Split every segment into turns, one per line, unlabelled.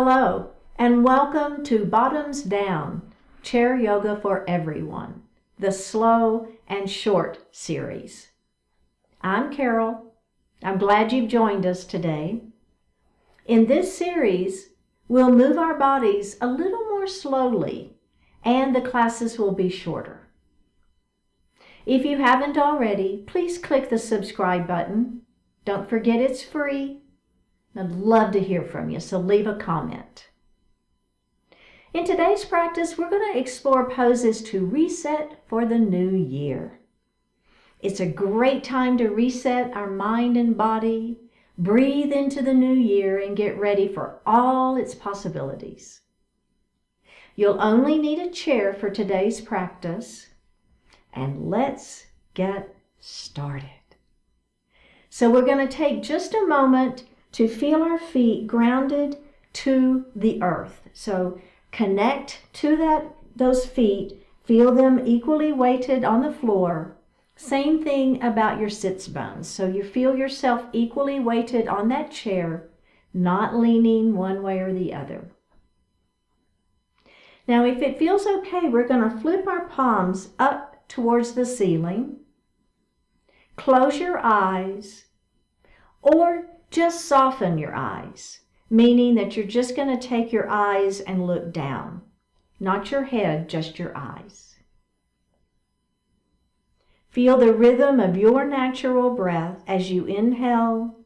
Hello, and welcome to Bottoms Down, Chair Yoga for Everyone, the Slow and Short series. I'm Carol. I'm glad you've joined us today. In this series, we'll move our bodies a little more slowly, and the classes will be shorter. If you haven't already, please click the subscribe button. Don't forget it's free. I'd love to hear from you, so leave a comment. In today's practice, we're going to explore poses to reset for the new year. It's a great time to reset our mind and body, breathe into the new year, and get ready for all its possibilities. You'll only need a chair for today's practice, and let's get started. So we're going to take just a moment to feel our feet grounded to the earth. So connect to those feet, feel them equally weighted on the floor. Same thing about your sits bones. So you feel yourself equally weighted on that chair, not leaning one way or the other. Now, if it feels okay, we're going to flip our palms up towards the ceiling. Close your eyes, or just soften your eyes, meaning that you're just going to take your eyes and look down. Not your head, just your eyes. Feel the rhythm of your natural breath as you inhale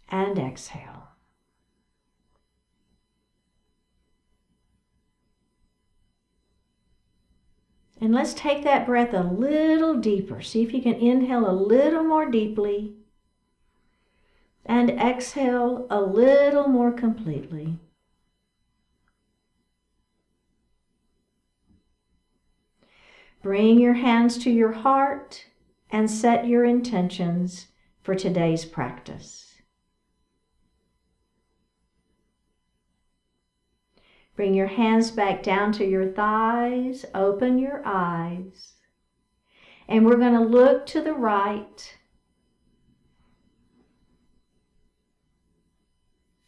and exhale. And let's take that breath a little deeper. See if you can inhale a little more deeply and exhale a little more completely. Bring your hands to your heart and set your intentions for today's practice. Bring your hands back down to your thighs, open your eyes, and we're going to look to the right.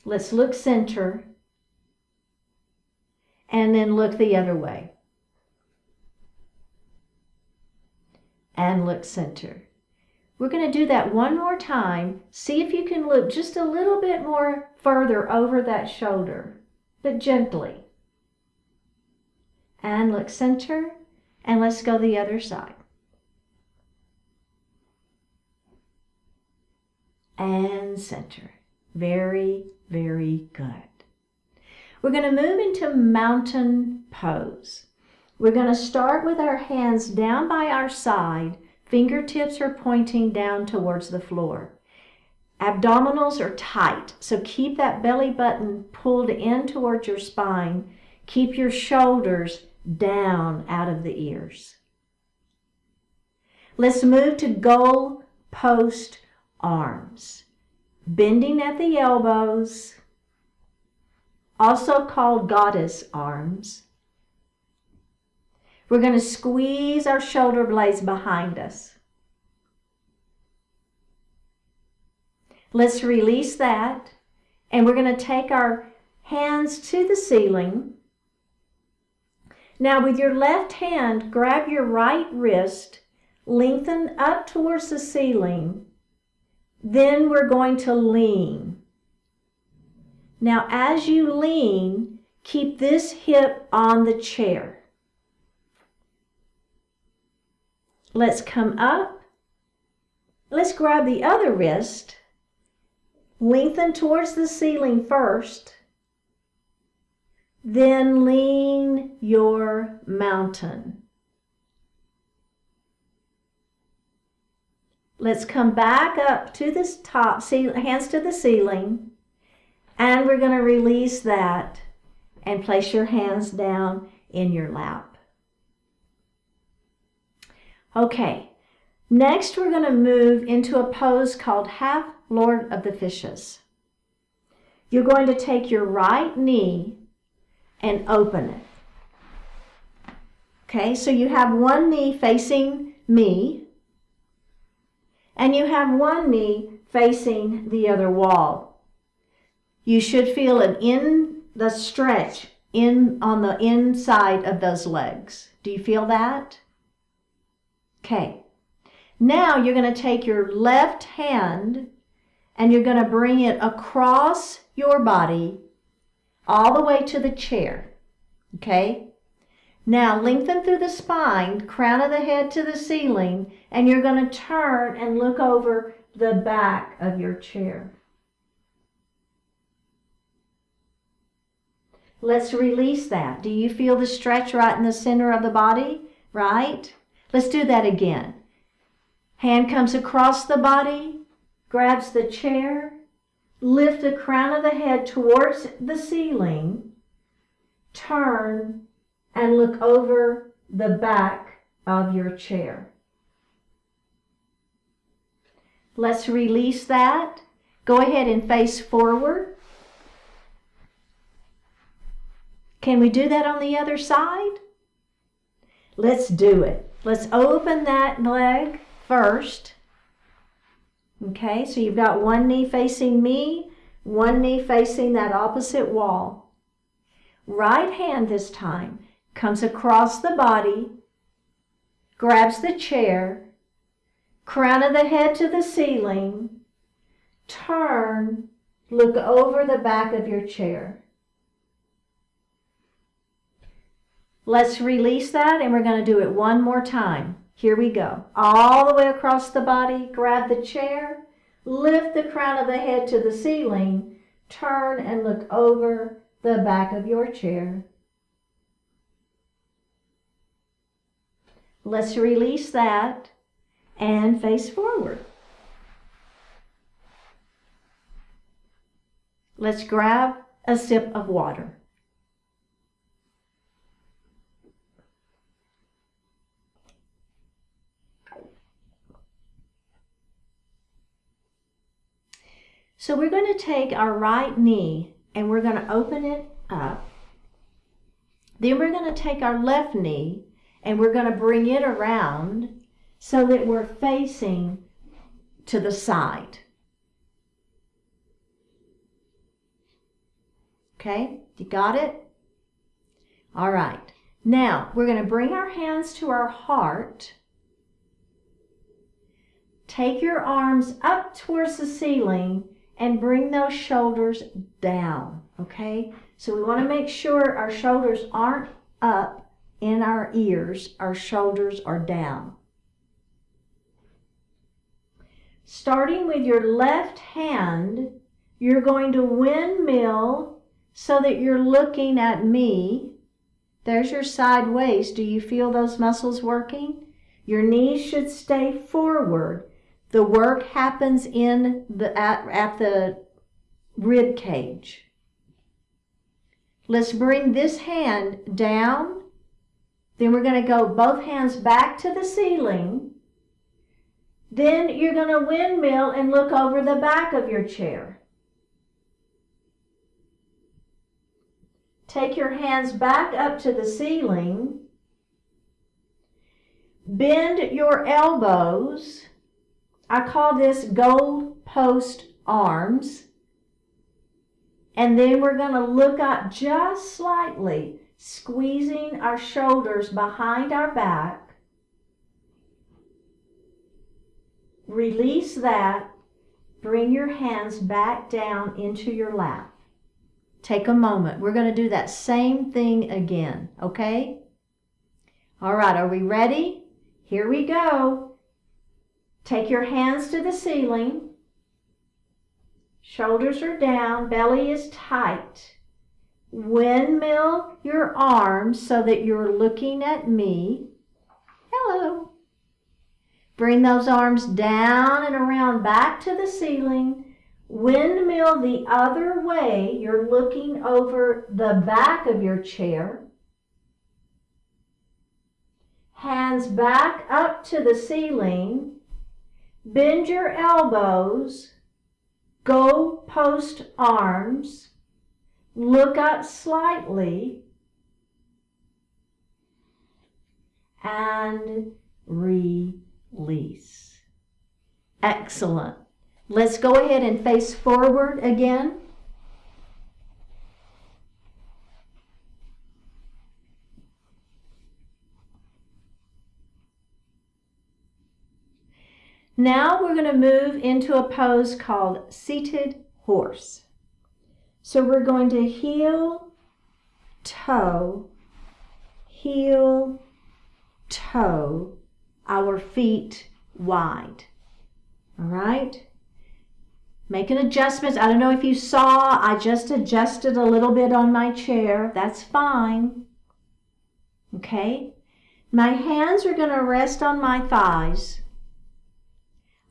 Let's look center, and then look the other way. And look center. We're going to do that one more time. See if you can look just a little bit more further over that shoulder, but gently. And look center, and let's go the other side. And center. Very, very good. We're going to move into mountain pose. We're going to start with our hands down by our side. Fingertips are pointing down towards the floor. Abdominals are tight, so keep that belly button pulled in towards your spine. Keep your shoulders down out of the ears. Let's move to goal post arms. Bending at the elbows, also called goddess arms. We're going to squeeze our shoulder blades behind us. Let's release that, and we're going to take our hands to the ceiling. Now with your left hand, grab your right wrist, lengthen up towards the ceiling. Then we're going to lean. Now as you lean, keep this hip on the chair. Let's come up. Let's grab the other wrist. Lengthen towards the ceiling first. Then lean your mountain. Let's come back up to this top, hands to the ceiling, and we're going to release that and place your hands down in your lap. Okay, next we're going to move into a pose called Half Lord of the Fishes. You're going to take your right knee and open it. Okay, so you have one knee facing me, and you have one knee facing the other wall. You should feel an the stretch on the inside of those legs. Do you feel that? Okay. Now you're going to take your left hand and you're going to bring it across your body all the way to the chair. Okay? Now lengthen through the spine, crown of the head to the ceiling, and you're going to turn and look over the back of your chair. Let's release that. Do you feel the stretch right in the center of the body? Right? Let's do that again. Hand comes across the body, grabs the chair, lift the crown of the head towards the ceiling, turn, and look over the back of your chair. Let's release that. Go ahead and face forward. Can we do that on the other side? Let's do it. Let's open that leg first. Okay, so you've got one knee facing me, one knee facing that opposite wall. Right hand this time comes across the body, grabs the chair, crown of the head to the ceiling, turn, look over the back of your chair. Let's release that, and we're going to do it one more time. Here we go. All the way across the body, grab the chair, lift the crown of the head to the ceiling, turn and look over the back of your chair. Let's release that and face forward. Let's grab a sip of water. So we're going to take our right knee and we're going to open it up. Then we're going to take our left knee and we're going to bring it around so that we're facing to the side. Okay, you got it? All right. Now we're going to bring our hands to our heart. Take your arms up towards the ceiling and bring those shoulders down, okay? So we want to make sure our shoulders aren't up in our ears, our shoulders are down. Starting with your left hand, you're going to windmill so that you're looking at me. There's your sideways. Do you feel those muscles working? Your knees should stay forward. The work happens in at the rib cage. Let's bring this hand down. Then we're going to go both hands back to the ceiling. Then you're going to windmill and look over the back of your chair. Take your hands back up to the ceiling. Bend your elbows. I call this goalpost arms. And then we're going to look up just slightly, squeezing our shoulders behind our back. Release that. Bring your hands back down into your lap. Take a moment. We're going to do that same thing again, okay? All right, are we ready? Here we go. Take your hands to the ceiling. Shoulders are down, belly is tight. Windmill your arms so that you're looking at me. Hello. Bring those arms down and around back to the ceiling. Windmill the other way. You're looking over the back of your chair. Hands back up to the ceiling. Bend your elbows, goalpost arms, look up slightly, and release. Excellent. Let's go ahead and face forward again. Now we're going to move into a pose called seated horse. So we're going to heel, toe, our feet wide. All right? Making adjustments. I don't know if you saw, I just adjusted a little bit on my chair. That's fine. Okay? My hands are going to rest on my thighs.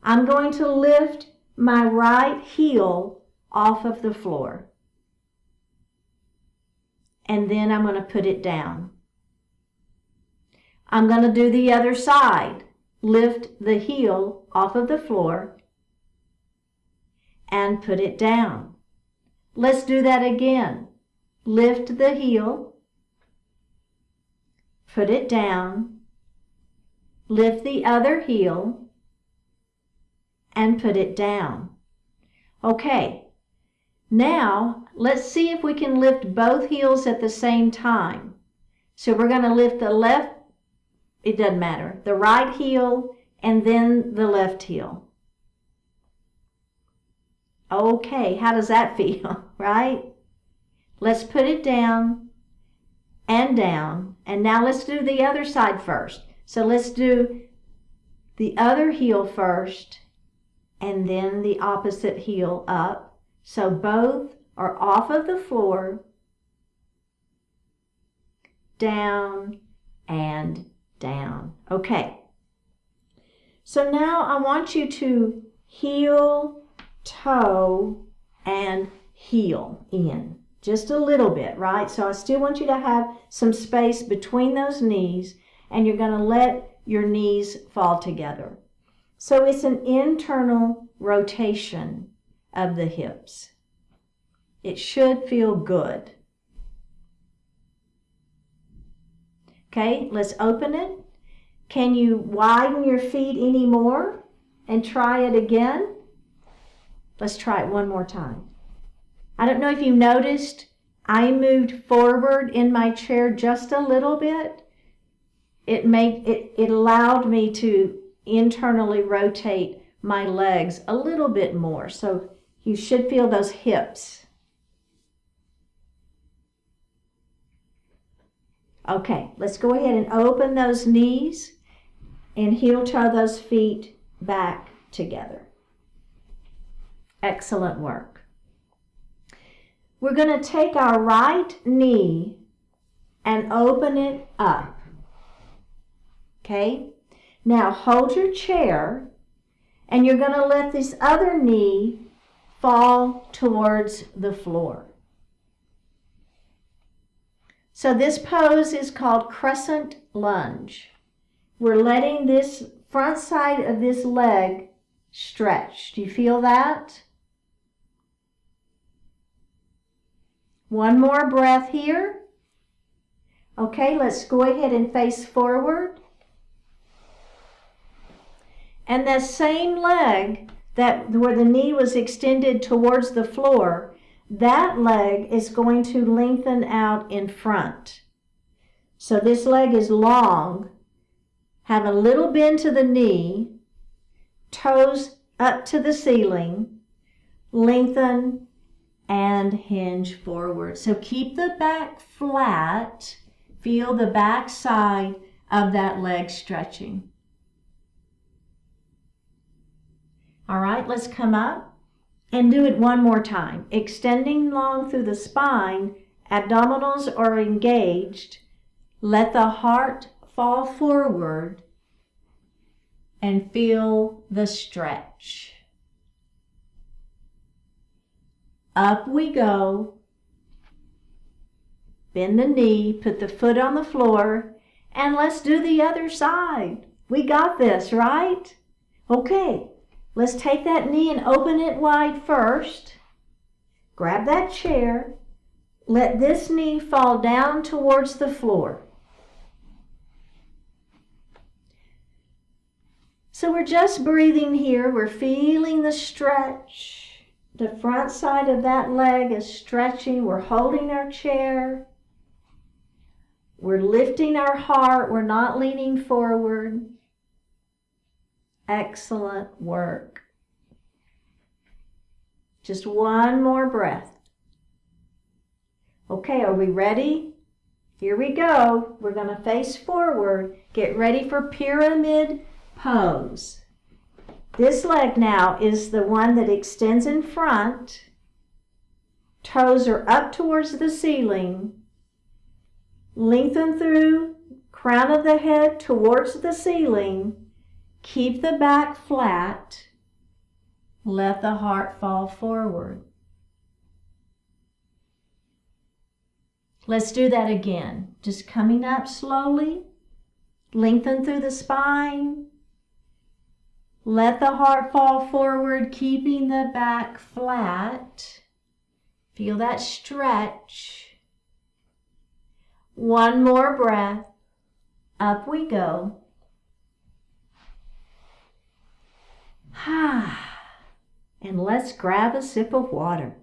I'm going to lift my right heel off of the floor. And then I'm going to put it down. I'm going to do the other side. Lift the heel off of the floor and put it down. Let's do that again. Lift the heel, put it down, lift the other heel, and put it down. Okay, now let's see if we can lift both heels at the same time. So we're going to lift the left, it doesn't matter, the right heel and then the left heel. Okay, how does that feel, right? Let's put it down, and now let's do the other side first. So let's do the other heel first, and then the opposite heel up. So both are off of the floor, down and down. Okay. So now I want you to heel, toe, and heel in. Just a little bit, right? So I still want you to have some space between those knees, and you're going to let your knees fall together. So it's an internal rotation of the hips. It should feel good. Okay, let's open it. Can you widen your feet any more and try it again? Let's try it one more time. I don't know if you noticed, I moved forward in my chair just a little bit. It allowed me to internally rotate my legs a little bit more. So you should feel those hips. Okay, let's go ahead and open those knees and heel toe those feet back together. Excellent work. We're going to take our right knee and open it up. Okay? Now hold your chair, and you're going to let this other knee fall towards the floor. So this pose is called Crescent lunge. We're letting this front side of this leg stretch. Do you feel that? One more breath here. Okay, let's go ahead and face forward. And that same leg where the knee was extended towards the floor, that leg is going to lengthen out in front. So this leg is long, have a little bend to the knee, toes up to the ceiling, lengthen and hinge forward. So keep the back flat, feel the back side of that leg stretching. All right, let's come up and do it one more time. Extending long through the spine, abdominals are engaged. Let the heart fall forward and feel the stretch. Up we go. Bend the knee, put the foot on the floor, and let's do the other side. We got this, right? Okay. Let's take that knee and open it wide first. Grab that chair. Let this knee fall down towards the floor. So we're just breathing here. We're feeling the stretch. The front side of that leg is stretching. We're holding our chair. We're lifting our heart. We're not leaning forward. Excellent work. Just one more breath. Okay, are we ready? Here we go. We're going to face forward. Get ready for pyramid pose. This leg now is the one that extends in front. Toes are up towards the ceiling. Lengthen through crown of the head towards the ceiling. Keep the back flat. Let the heart fall forward. Let's do that again. Just coming up slowly. Lengthen through the spine. Let the heart fall forward, keeping the back flat. Feel that stretch. One more breath. Up we go. And let's grab a sip of water.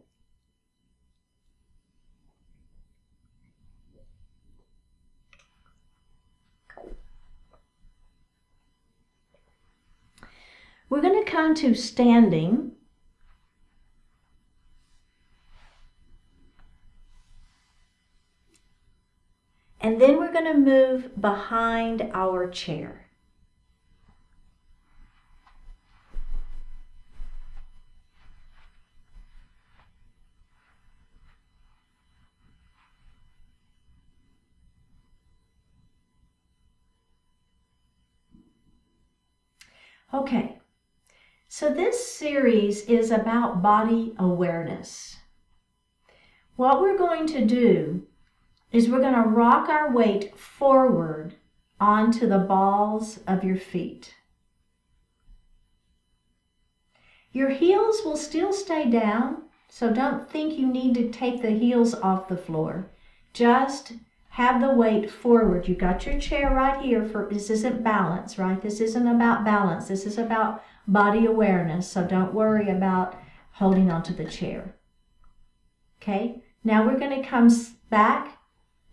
We're going to come to standing. And then we're going to move behind our chair. Okay, so this series is about body awareness. What we're going to do is we're going to rock our weight forward onto the balls of your feet. Your heels will still stay down, so don't think you need to take the heels off the floor. Just have the weight forward. You got your chair right here. This isn't balance, right? This isn't about balance. This is about body awareness, so don't worry about holding onto the chair. Okay, now we're going to come back.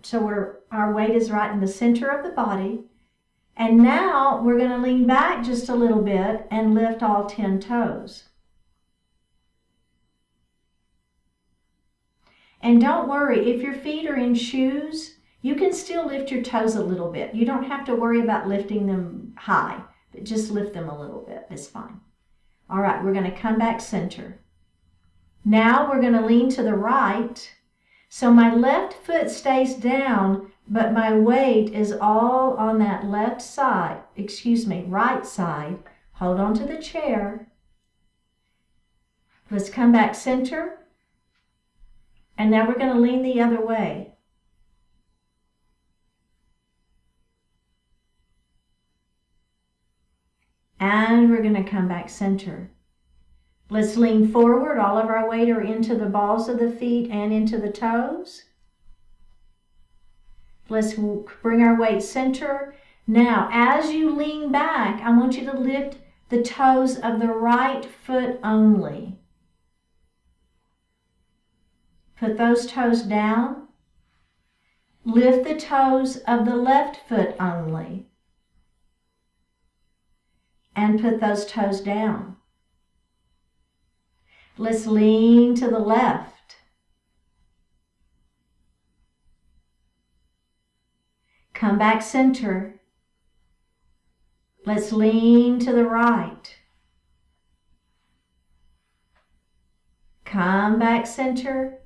So our weight is right in the center of the body. And now we're going to lean back just a little bit and lift all 10 toes. And don't worry, if your feet are in shoes, you can still lift your toes a little bit. You don't have to worry about lifting them high, but just lift them a little bit. It's fine. All right, we're going to come back center. Now we're going to lean to the right. So my left foot stays down, but my weight is all on that right side. Hold on to the chair. Let's come back center. And now we're going to lean the other way. And we're going to come back center. Let's lean forward. All of our weight are into the balls of the feet and into the toes. Let's bring our weight center. Now, as you lean back, I want you to lift the toes of the right foot only. Put those toes down. Lift the toes of the left foot only. And put those toes down. Let's lean to the left. Come back center. Let's lean to the right. Come back center.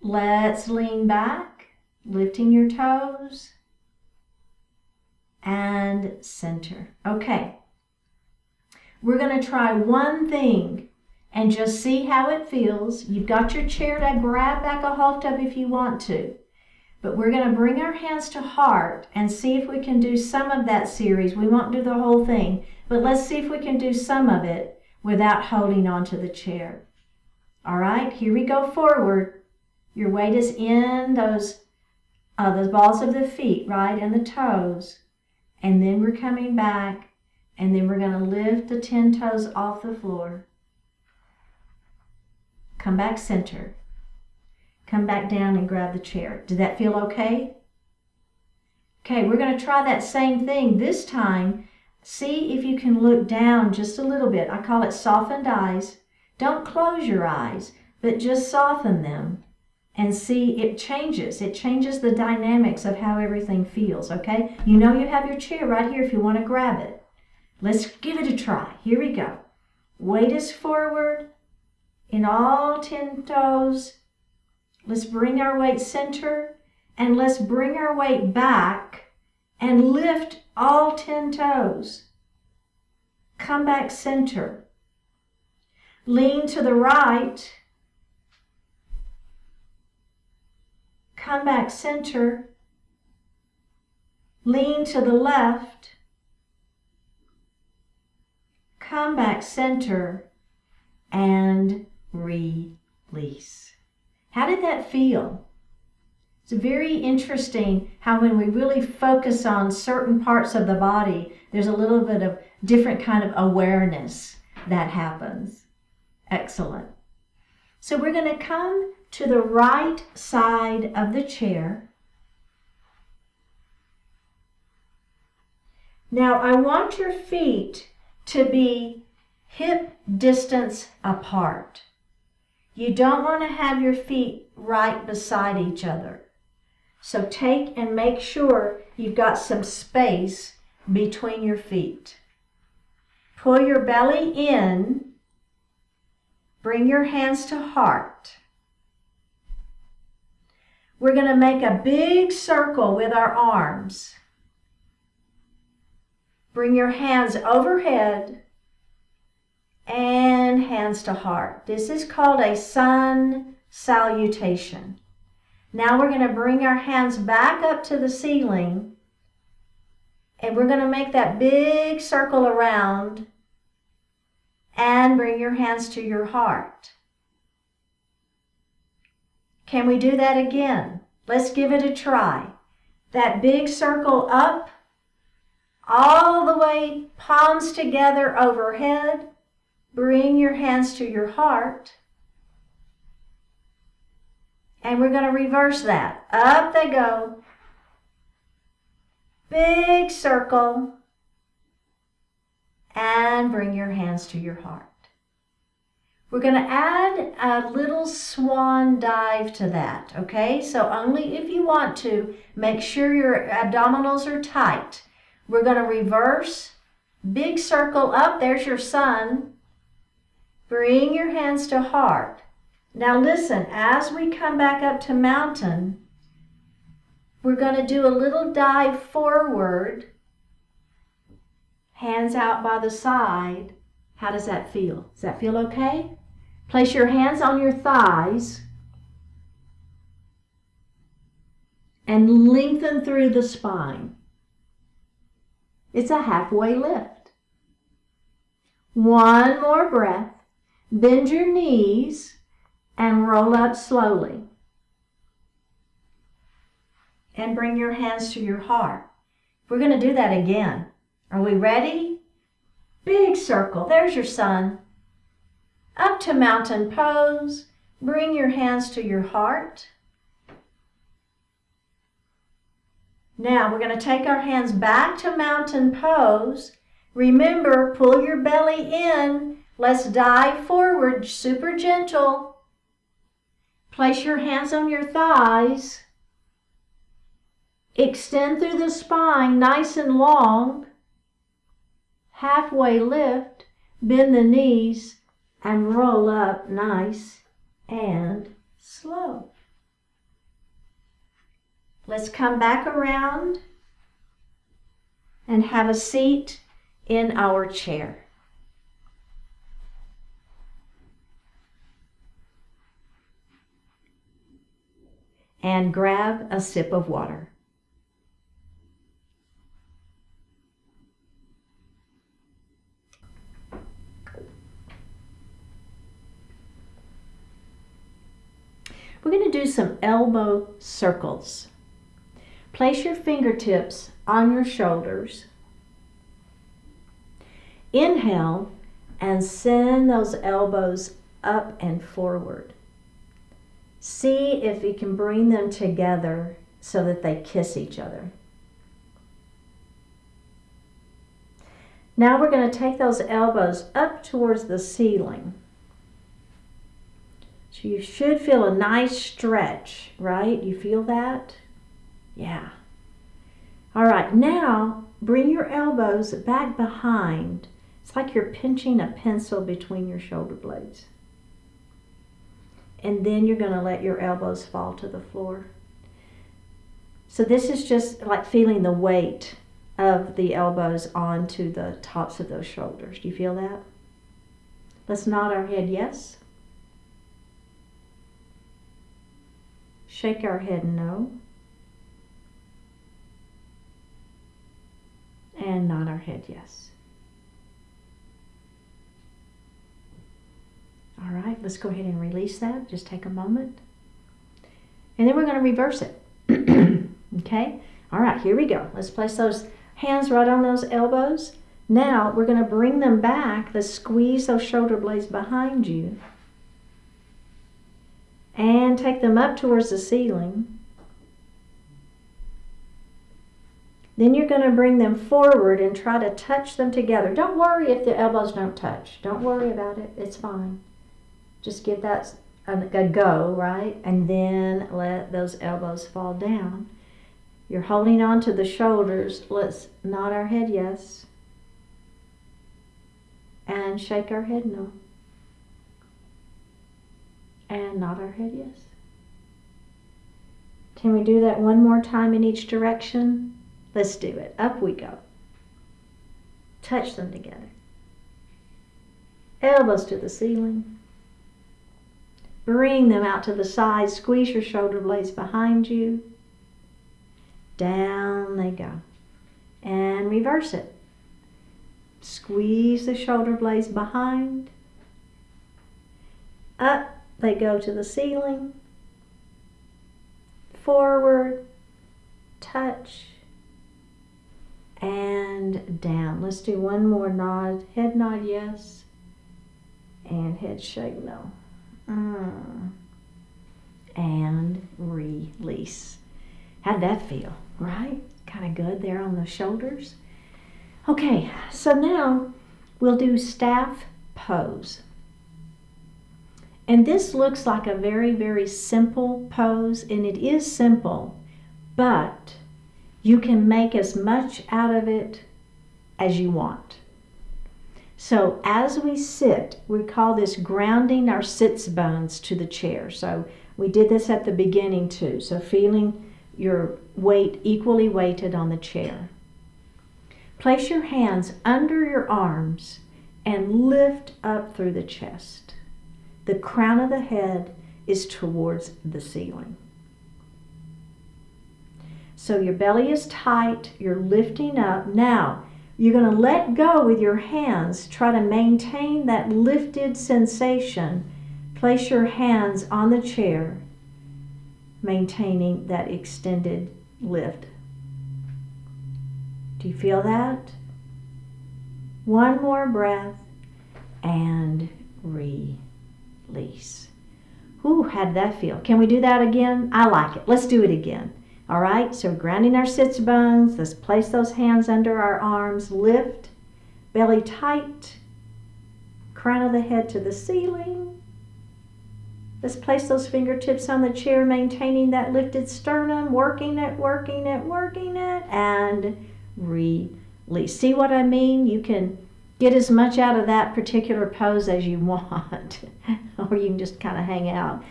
Let's lean back, lifting your toes. And center. Okay. We're going to try one thing and just see how it feels. You've got your chair to grab back a hold of if you want to. But we're going to bring our hands to heart and see if we can do some of that series. We won't do the whole thing, but let's see if we can do some of it without holding onto the chair. All right, here we go forward. Your weight is in those balls of the feet, right, and the toes. And then we're coming back, and then we're going to lift the 10 toes off the floor. Come back center. Come back down and grab the chair. Did that feel okay? Okay, we're going to try that same thing. This time, See if you can look down just a little bit. I call it softened eyes. Don't close your eyes, but just soften them and see it changes. It changes the dynamics of how everything feels, okay? You know you have your chair right here if you want to grab it. Let's give it a try. Here we go. Weight is forward in all 10 toes. Let's bring our weight center and let's bring our weight back and lift all 10 toes. Come back center. Lean to the right. Come back center. Lean to the left. Come back center and release. How did that feel? It's very interesting how when we really focus on certain parts of the body, there's a little bit of different kind of awareness that happens. Excellent. So we're going to come to the right side of the chair. Now I want your feet to be hip distance apart. You don't want to have your feet right beside each other. So take and make sure you've got some space between your feet. Pull your belly in. Bring your hands to heart. We're going to make a big circle with our arms. Bring your hands overhead and hands to heart. This is called a sun salutation. Now we're going to bring our hands back up to the ceiling and we're going to make that big circle around and bring your hands to your heart. Can we do that again? Let's give it a try. That big circle up, all the way, palms together overhead. Bring your hands to your heart. And we're going to reverse that. Up they go. Big circle. And bring your hands to your heart. We're going to add a little swan dive to that, okay? So only if you want to, make sure your abdominals are tight. We're going to reverse, big circle up, there's your sun. Bring your hands to heart. Now listen, as we come back up to mountain, we're going to do a little dive forward. Hands out by the side. How does that feel? Does that feel okay? Place your hands on your thighs and lengthen through the spine. It's a halfway lift. One more breath. Bend your knees and roll up slowly. And bring your hands to your heart. We're going to do that again. Are we ready? Big circle. There's your sun. Up to mountain pose. Bring your hands to your heart. Now we're going to take our hands back to mountain pose. Remember, pull your belly in. Let's dive forward, super gentle. Place your hands on your thighs. Extend through the spine, nice and long. Halfway lift, bend the knees, and roll up nice and slow. Let's come back around and have a seat in our chair. And grab a sip of water. We're going to do some elbow circles. Place your fingertips on your shoulders. Inhale and send those elbows up and forward. See if you can bring them together so that they kiss each other. Now we're going to take those elbows up towards the ceiling. So you should feel a nice stretch, right? You feel that? Yeah. All right, now bring your elbows back behind. It's like you're pinching a pencil between your shoulder blades. And then you're going to let your elbows fall to the floor. So this is just like feeling the weight of the elbows onto the tops of those shoulders. Do you feel that? Let's nod our head yes. Shake our head no. And nod our head yes. All right, let's go ahead and release that. Just take a moment. And then we're going to reverse it. Okay? All right, here we go. Let's place those hands right on those elbows. Now we're going to bring them back. Let's squeeze those shoulder blades behind you. And take them up towards the ceiling. Then you're going to bring them forward and try to touch them together. Don't worry if the elbows don't touch. Don't worry about it. It's fine. Just give that a go, right? And then let those elbows fall down. You're holding on to the shoulders. Let's nod our head yes. And shake our head no. And nod our head yes. Can we do that one more time in each direction? Let's do it. Up we go. Touch them together. Elbows to the ceiling. Bring them out to the side. Squeeze your shoulder blades behind you. Down they go. And reverse it. Squeeze the shoulder blades behind. Up they go to the ceiling. Forward. Touch. And down. Let's do one more nod. Head nod yes. And head shake no. And release. How'd that feel? Right? Kind of good there on the shoulders. Okay, so now we'll do staff pose. And this looks like a very, very simple pose, and it is simple, but you can make as much out of it as you want. So as we sit, we call this grounding our sits bones to the chair. So we did this at the beginning too. So feeling your weight equally weighted on the chair. Place your hands under your arms and lift up through the chest. The crown of the head is towards the ceiling. So your belly is tight, you're lifting up. Now, you're going to let go with your hands. Try to maintain that lifted sensation. Place your hands on the chair, maintaining that extended lift. Do you feel that? One more breath and release. Ooh, how'd that feel? Can we do that again? I like it. Let's do it again. All right, so grounding our sits bones. Let's place those hands under our arms. Lift, belly tight, crown of the head to the ceiling. Let's place those fingertips on the chair, maintaining that lifted sternum, working it, and release. See what I mean? You can get as much out of that particular pose as you want, or you can just kind of hang out.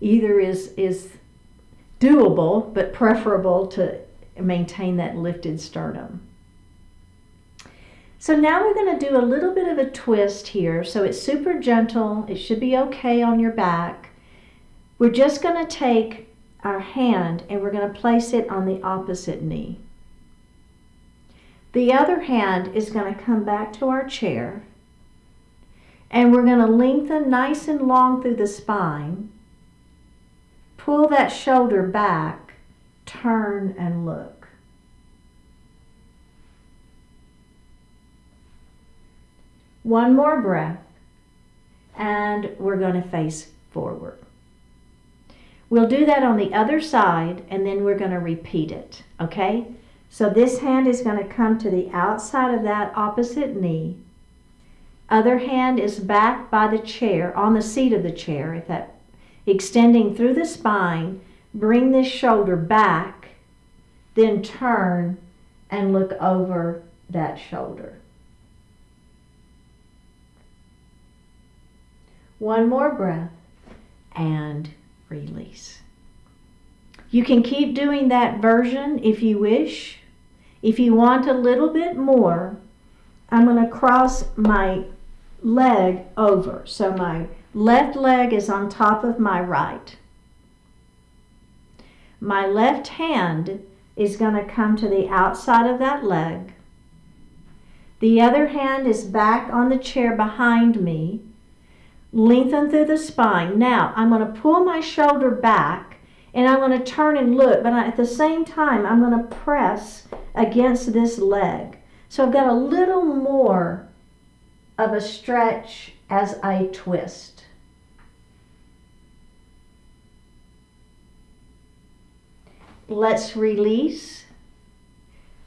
Either is doable, but preferable to maintain that lifted sternum. So now we're going to do a little bit of a twist here. So it's super gentle. It should be okay on your back. We're just going to take our hand and we're going to place it on the opposite knee. The other hand is going to come back to our chair, and we're going to lengthen nice and long through the spine. Pull that shoulder back, turn and look. One more breath, and we're going to face forward. We'll do that on the other side, and then we're going to repeat it, okay? So this hand is going to come to the outside of that opposite knee. Other hand is back by the chair, on the seat of the chair, if that, extending through the spine. Bring this shoulder back, then turn and look over that shoulder. One more breath and release. You can keep doing that version if you wish. If you want a little bit more, I'm going to cross my leg over. So my left leg is on top of my right. My left hand is going to come to the outside of that leg. The other hand is back on the chair behind me. Lengthen through the spine. Now I'm going to pull my shoulder back and I'm going to turn and look, but at the same time I'm going to press against this leg. So I've got a little more of a stretch as I twist. Let's release.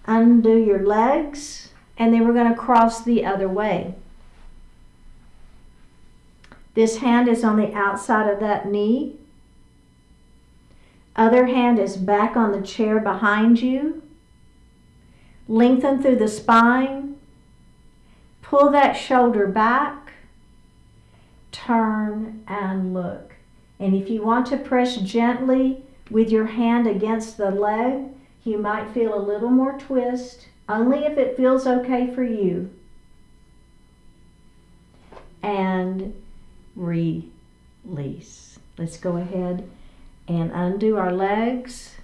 Undo your legs, and then we're going to cross the other way. This hand is on the outside of that knee. Other hand is back on the chair behind you. Lengthen through the spine. Pull that shoulder back. Turn and look. And if you want to press gently with your hand against the leg, you might feel a little more twist, only if it feels okay for you. And release. Let's go ahead and undo our legs.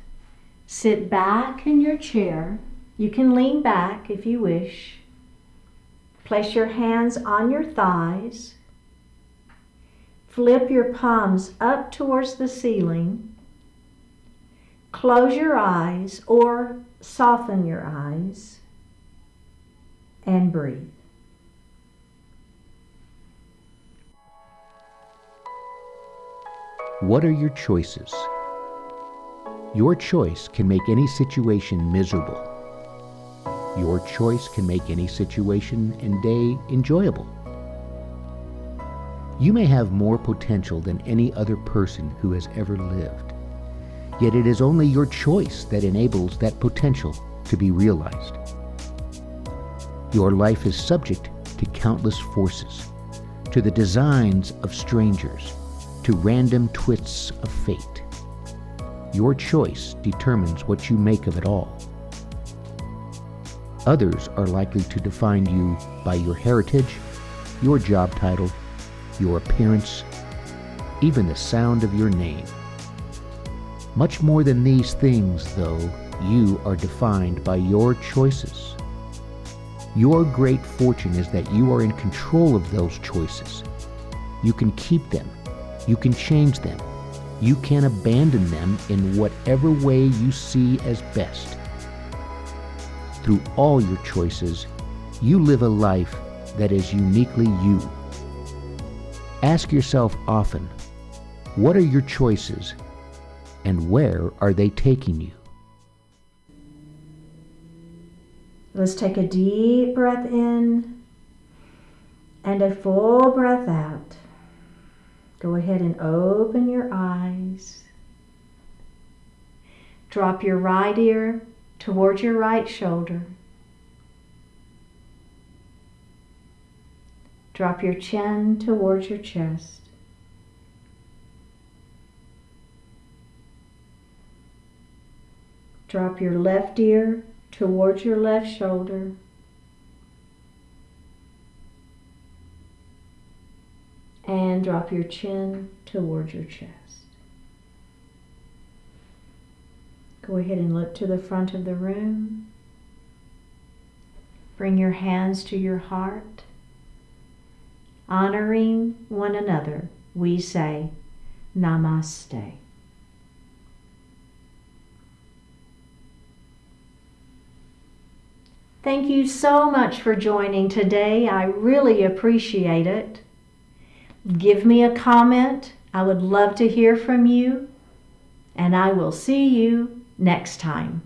Sit back in your chair. You can lean back if you wish. Place your hands on your thighs. Flip your palms up towards the ceiling. Close your eyes or soften your eyes and breathe.
What are your choices? Your choice can make any situation miserable. Your choice can make any situation and day enjoyable. You may have more potential than any other person who has ever lived. Yet it is only your choice that enables that potential to be realized. Your life is subject to countless forces, to the designs of strangers, to random twists of fate. Your choice determines what you make of it all. Others are likely to define you by your heritage, your job title, your appearance, even the sound of your name. Much more than these things, though, you are defined by your choices. Your great fortune is that you are in control of those choices. You can keep them. You can change them. You can abandon them in whatever way you see as best. Through all your choices, you live a life that is uniquely you. Ask yourself often, what are your choices and where are they taking you?
Let's take a deep breath in and a full breath out. Go ahead and open your eyes. Drop your right ear towards your right shoulder. Drop your chin towards your chest. Drop your left ear towards your left shoulder. And drop your chin towards your chest. Go ahead and look to the front of the room. Bring your hands to your heart. Honoring one another, we say, Namaste. Thank you so much for joining today. I really appreciate it. Give me a comment. I would love to hear from you. And I will see you next time.